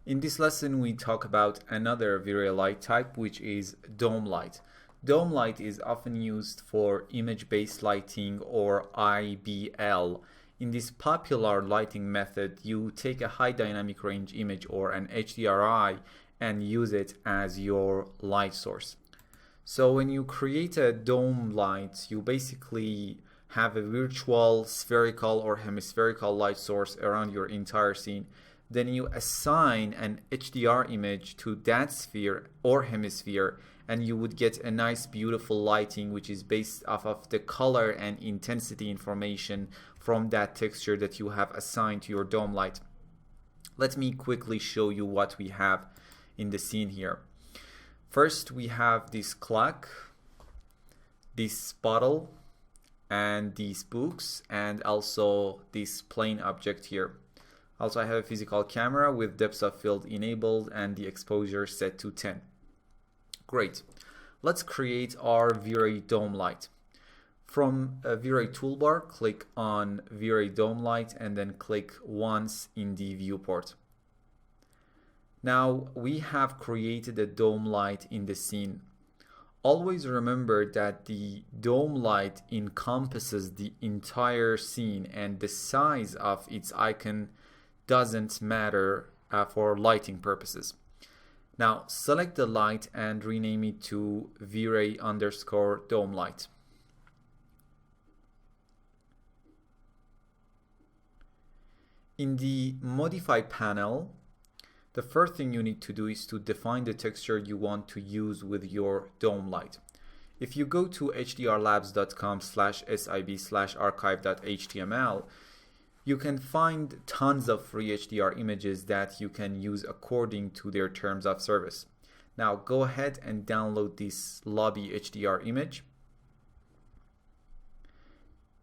In this lesson, we talk about another V-Ray light type, which is dome light. Dome light is often used for image-based lighting or IBL. In this popular lighting method, you take a high dynamic range image or an HDRI and use it as your light source. So when you create a dome light, you basically have a virtual spherical or hemispherical light source around your entire scene. Then you assign an HDR image to that sphere or hemisphere, and you would get a nice beautiful lighting which is based off of the color and intensity information from that texture that you have assigned to your dome light. Let me quickly show you what we have in the scene here. First, we have this clock, this bottle, and these books, and also this plane object here. Also, I have a physical camera with depth of field enabled and the exposure set to 10. Great. Let's create our V-Ray dome light. From a V-Ray toolbar, click on V-Ray dome light and then click once in the viewport. Now we have created a dome light in the scene. Always remember that the dome light encompasses the entire scene and the size of its icon doesn't matter for lighting purposes. Now select the light and rename it to V-Ray underscore dome light. In the modify panel, the first thing you need to do is to define the texture you want to use with your dome light. If you go to hdrlabs.com/sib/archive.html, you can find tons of free HDR images that you can use according to their terms of service. Now go ahead and download this lobby HDR image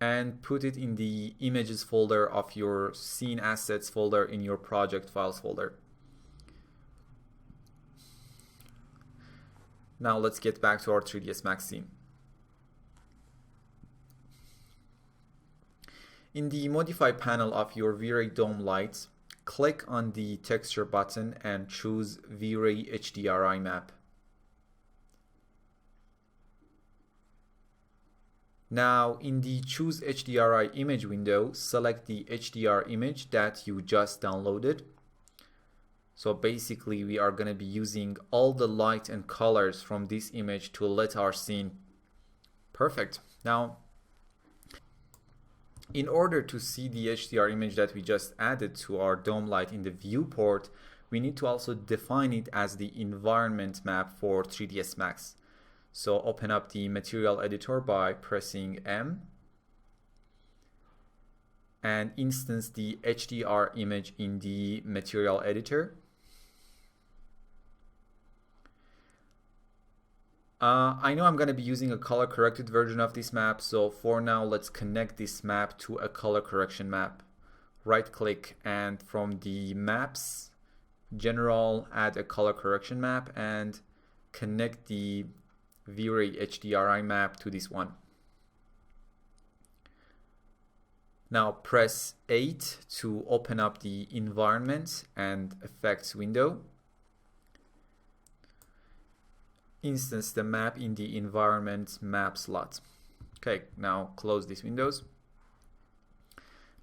and put it in the images folder of your scene assets folder in your project files folder. Now let's get back to our 3ds Max scene. In the modify panel of your V-Ray dome light, click on the texture button and choose V-Ray HDRI map. Now in the choose HDRI image window, select the HDR image that you just downloaded. So basically we are going to be using all the light and colors from this image to lit our scene. Perfect. Now in order to see the HDR image that we just added to our dome light in the viewport, we need to also define it as the environment map for 3ds Max. So open up the material editor by pressing M and instance the HDR image in the material editor. I know I'm going to be using a color corrected version of this map, so for now let's connect this map to a color correction map. Right click and from the maps, general, add a color correction map and connect the V-Ray HDRI map to this one. Now press 8 to open up the environment and effects window. Instance the map in the environment map slot. Okay, now close these windows.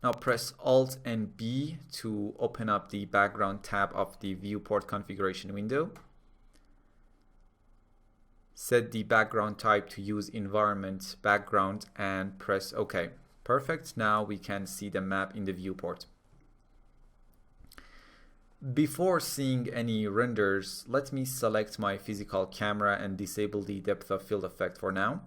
Now press Alt and B to open up the background tab of the viewport configuration window. Set the background type to use environment background and press OK. Perfect. Now we can see the map in the viewport. Before seeing any renders, let me select my physical camera and disable the depth of field effect for now.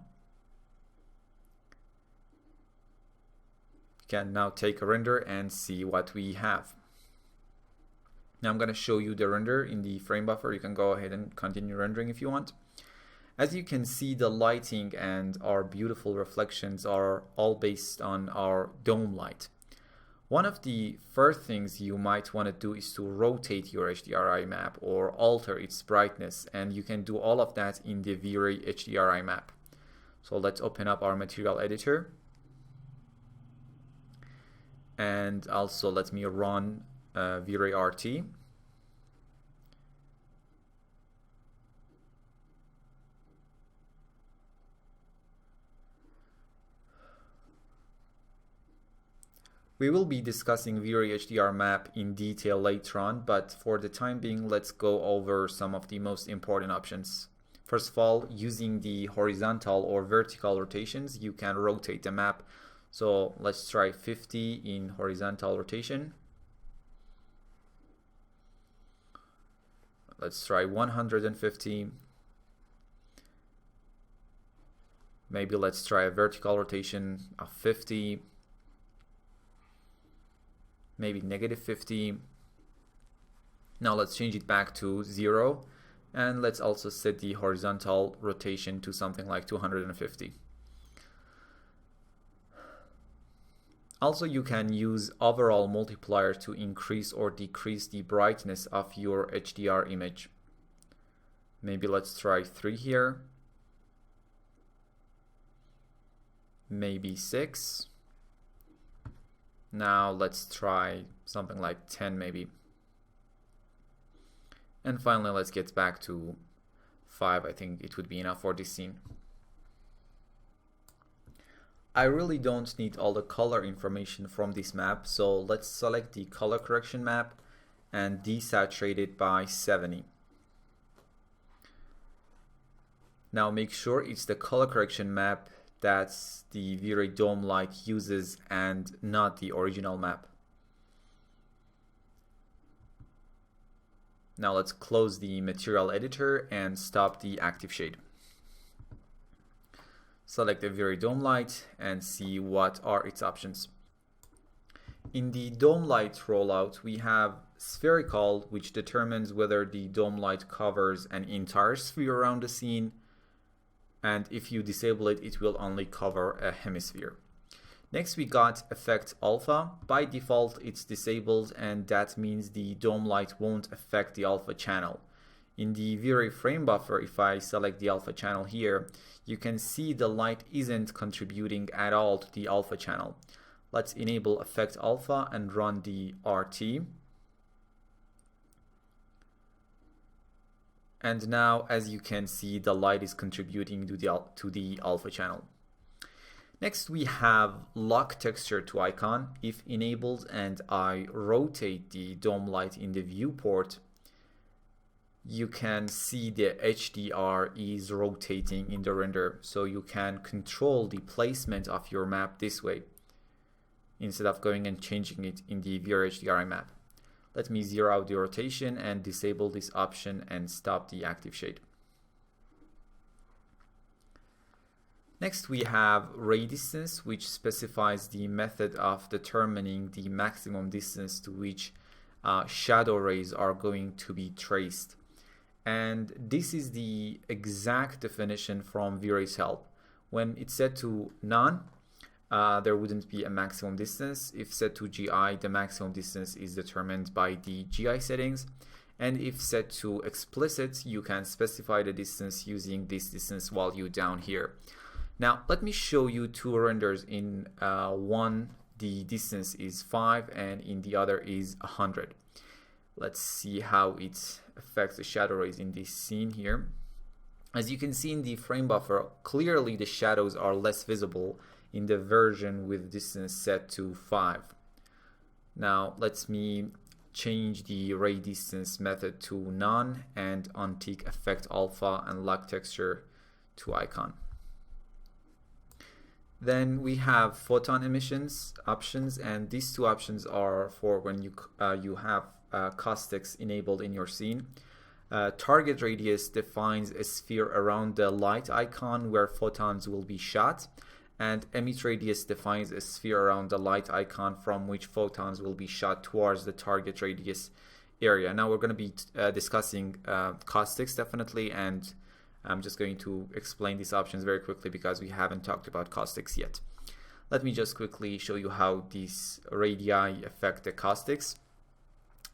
You can now take a render and see what we have. Now I'm going to show you the render in the frame buffer. You can go ahead and continue rendering if you want. As you can see, the lighting and our beautiful reflections are all based on our dome light. One of the first things you might want to do is to rotate your HDRI map or alter its brightness, and you can do all of that in the V-Ray HDRI map. So let's open up our material editor and also let me run V-Ray RT. We will be discussing V-Ray HDR map in detail later on, but for the time being, let's go over some of the most important options. First of all, using the horizontal or vertical rotations, you can rotate the map. So let's try 50 in horizontal rotation. Let's try 150. Maybe let's try a vertical rotation of 50. Maybe -50. Now let's change it back to 0. And let's also set the horizontal rotation to something like 250. Also, you can use overall multiplier to increase or decrease the brightness of your HDR image. Maybe let's try 3 here. Maybe 6. Now let's try something like 10 maybe. And finally, let's get back to 5. I think it would be enough for this scene. I really don't need all the color information from this map, so let's select the color correction map and desaturate it by 70. Now make sure it's the color correction map that the V-Ray Dome light uses and not the original map. Now let's close the material editor and stop the active shade. Select the V-Ray Dome light and see what are its options. In the dome light rollout, we have spherical, which determines whether the dome light covers an entire sphere around the scene, and if you disable it, it will only cover a hemisphere. Next, we got effect alpha. By default, it's disabled, and that means the dome light won't affect the alpha channel. In the V-Ray frame buffer, if I select the alpha channel here, you can see the light isn't contributing at all to the alpha channel. Let's enable effect alpha and run the RT. And now, as you can see, the light is contributing to the alpha channel. Next, we have lock texture to icon. If enabled and I rotate the dome light in the viewport, you can see the HDR is rotating in the render. So you can control the placement of your map this way instead of going and changing it in the V-Ray HDR map. Let me zero out the rotation and disable this option and stop the active shade. Next, we have ray distance, which specifies the method of determining the maximum distance to which shadow rays are going to be traced. And this is the exact definition from V-Ray's help. When it's set to none, there wouldn't be a maximum distance. If set to GI, the maximum distance is determined by the GI settings. And if set to explicit, you can specify the distance using this distance value down here. Now, let me show you two renders. In one, the distance is 5 and in the other is 100. Let's see how it affects the shadow rays in this scene here. As you can see in the frame buffer, clearly the shadows are less visible in the version with distance set to 5. Now, let me change the ray distance method to none and untick effect alpha and lock texture to icon. Then we have photon emissions options, and these two options are for when you have caustics enabled in your scene. Target radius defines a sphere around the light icon where photons will be shot, and emit radius defines a sphere around the light icon from which photons will be shot towards the target radius area. Now we're going to be discussing caustics definitely, and I'm just going to explain these options very quickly because we haven't talked about caustics yet. Let me just quickly show you how these radii affect the caustics.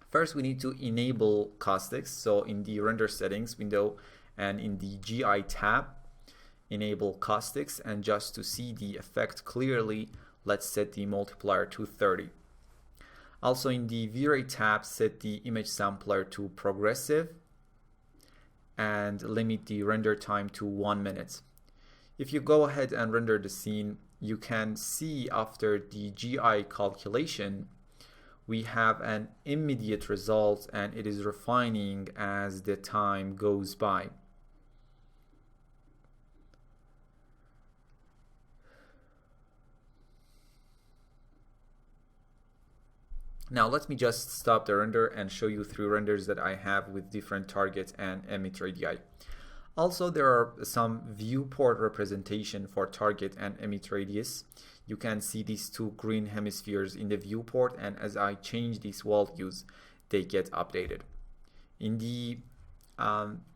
First, we need to enable caustics. So in the render settings window and in the GI tab, enable caustics, and just to see the effect clearly, let's set the multiplier to 30. Also in the V-Ray tab, set the image sampler to progressive and limit the render time to 1 minute. If you go ahead and render the scene you can see after the GI calculation, we have an immediate result, and it is refining as the time goes by. Now let me just stop the render and show you 3 renders that I have with different target and emit radii. Also, there are some viewport representation for target and emit radius. You can see these 2 green hemispheres in the viewport, and as I change these values, they get updated. In the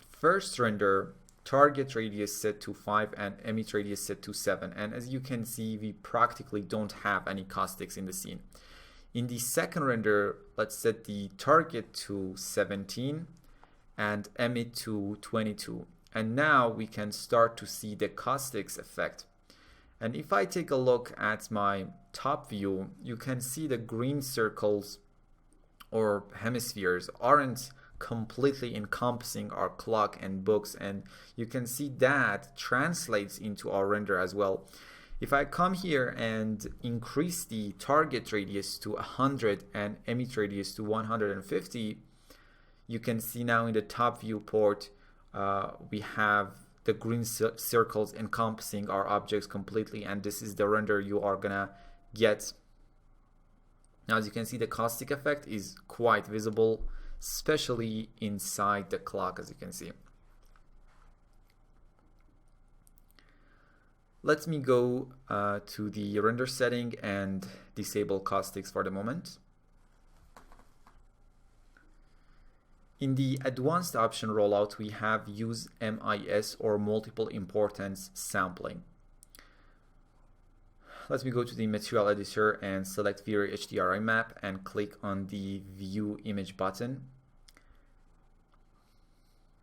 first render, target radius set to 5 and emit radius set to 7, and as you can see, we practically don't have any caustics in the scene. In the second render, let's set the target to 17 and emit to 22. And now we can start to see the caustics effect. And if I take a look at my top view, you can see the green circles or hemispheres aren't completely encompassing our clock and books, and you can see that translates into our render as well. If I come here and increase the target radius to 100 and emit radius to 150, you can see now in the top viewport we have the green circles encompassing our objects completely, and this is the render you are gonna get. Now, as you can see, the caustic effect is quite visible, especially inside the clock, as you can see. Let me go to the render setting and disable caustics for the moment. In the advanced option rollout, we have use MIS or multiple importance sampling. Let me go to the material editor and select V-Ray HDRI map and click on the view image button.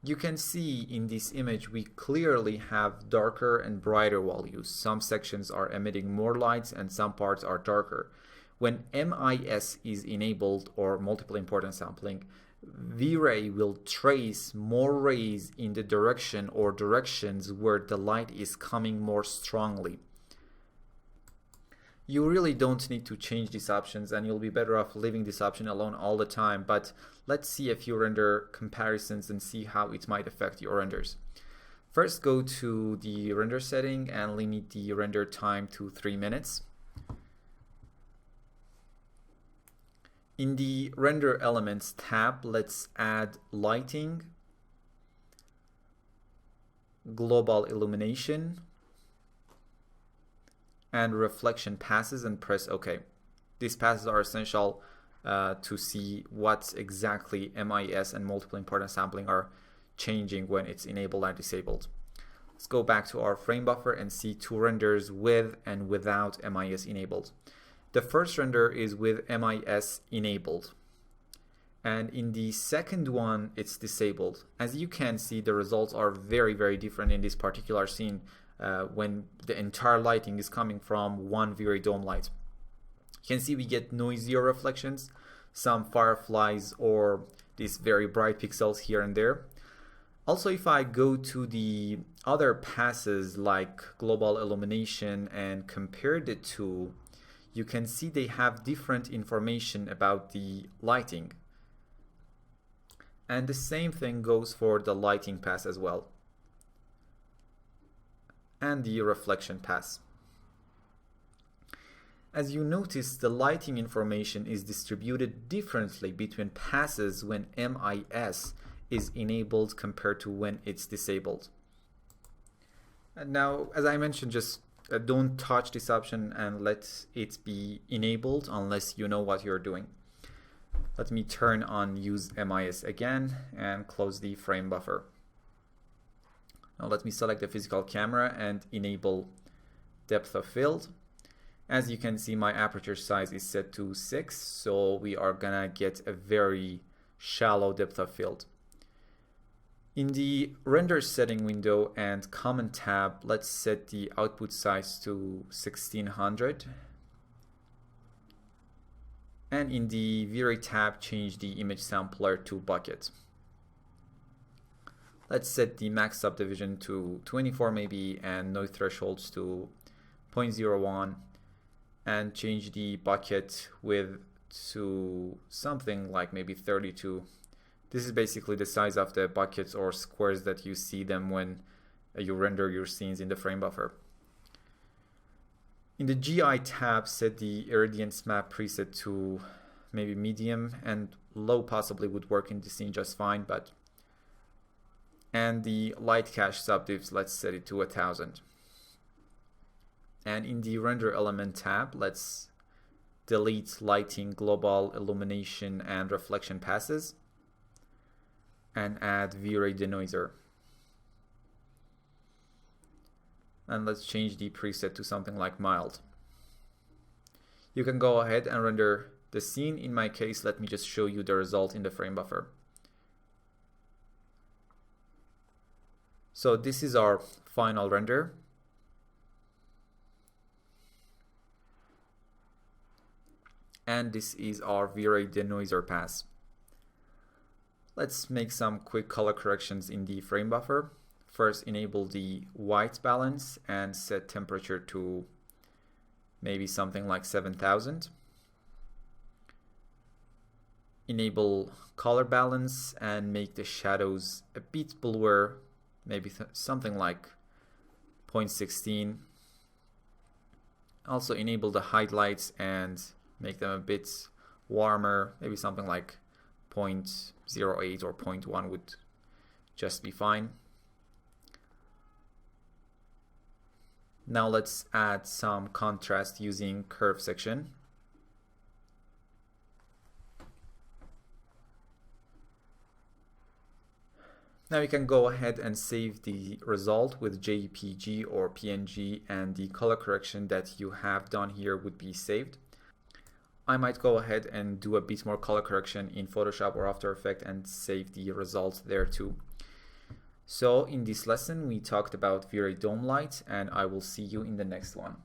You can see in this image we clearly have darker and brighter values. Some sections are emitting more lights and some parts are darker. When MIS is enabled, or multiple importance sampling, V-Ray will trace more rays in the direction or directions where the light is coming more strongly. You really don't need to change these options, and you'll be better off leaving this option alone all the time, but let's see a few render comparisons and see how it might affect your renders. First, go to the render setting and limit the render time to 3 minutes. In the render elements tab, let's add lighting, global illumination, and reflection passes, and press OK. These passes are essential to see what exactly MIS and multiple importance sampling are changing when it's enabled and disabled. Let's go back to our frame buffer and see 2 renders with and without MIS enabled. The first render is with MIS enabled, and in the second one it's disabled. As you can see, the results are very different in this particular scene when the entire lighting is coming from one V-Ray dome light. You can see we get noisier reflections, some fireflies or these very bright pixels here and there. Also, if I go to the other passes like global illumination and compare the two, you can see they have different information about the lighting. And the same thing goes for the lighting pass as well, and the reflection pass. As you notice, the lighting information is distributed differently between passes when MIS is enabled compared to when it's disabled. And now, as I mentioned, just don't touch this option and let it be enabled unless you know what you're doing. Let me turn on use MIS again and close the frame buffer. Now let me select the physical camera and enable depth of field. As you can see, my aperture size is set to 6, so we are gonna get a very shallow depth of field. In the render setting window and comment tab, let's set the output size to 1600. And in the V-Ray tab, change the image sampler to bucket. Let's set the max subdivision to 24 maybe, and noise thresholds to 0.01 and change the bucket width to something like maybe 32. This is basically the size of the buckets or squares that you see them when you render your scenes in the frame buffer. In the GI tab, set the irradiance map preset to maybe medium, and low possibly would work in the scene just fine, and the light cache subdivs, let's set it to 1000. And in the render element tab, let's delete lighting, global illumination, and reflection passes, and add V-Ray denoiser. And let's change the preset to something like mild. You can go ahead and render the scene. In my case, let me just show you the result in the frame buffer. So this is our final render. And this is our V-Ray denoiser pass. Let's make some quick color corrections in the frame buffer. First, enable the white balance and set temperature to maybe something like 7000. Enable color balance and make the shadows a bit bluer, maybe something like 0.16. Also enable the highlights and make them a bit warmer, maybe something like 0.08 or 0.1 would just be fine. Now let's add some contrast using curve section. Now you can go ahead and save the result with JPG or PNG, and the color correction that you have done here would be saved. I might go ahead and do a bit more color correction in Photoshop or After Effects and save the result there too. So in this lesson we talked about V-Ray dome light, and I will see you in the next one.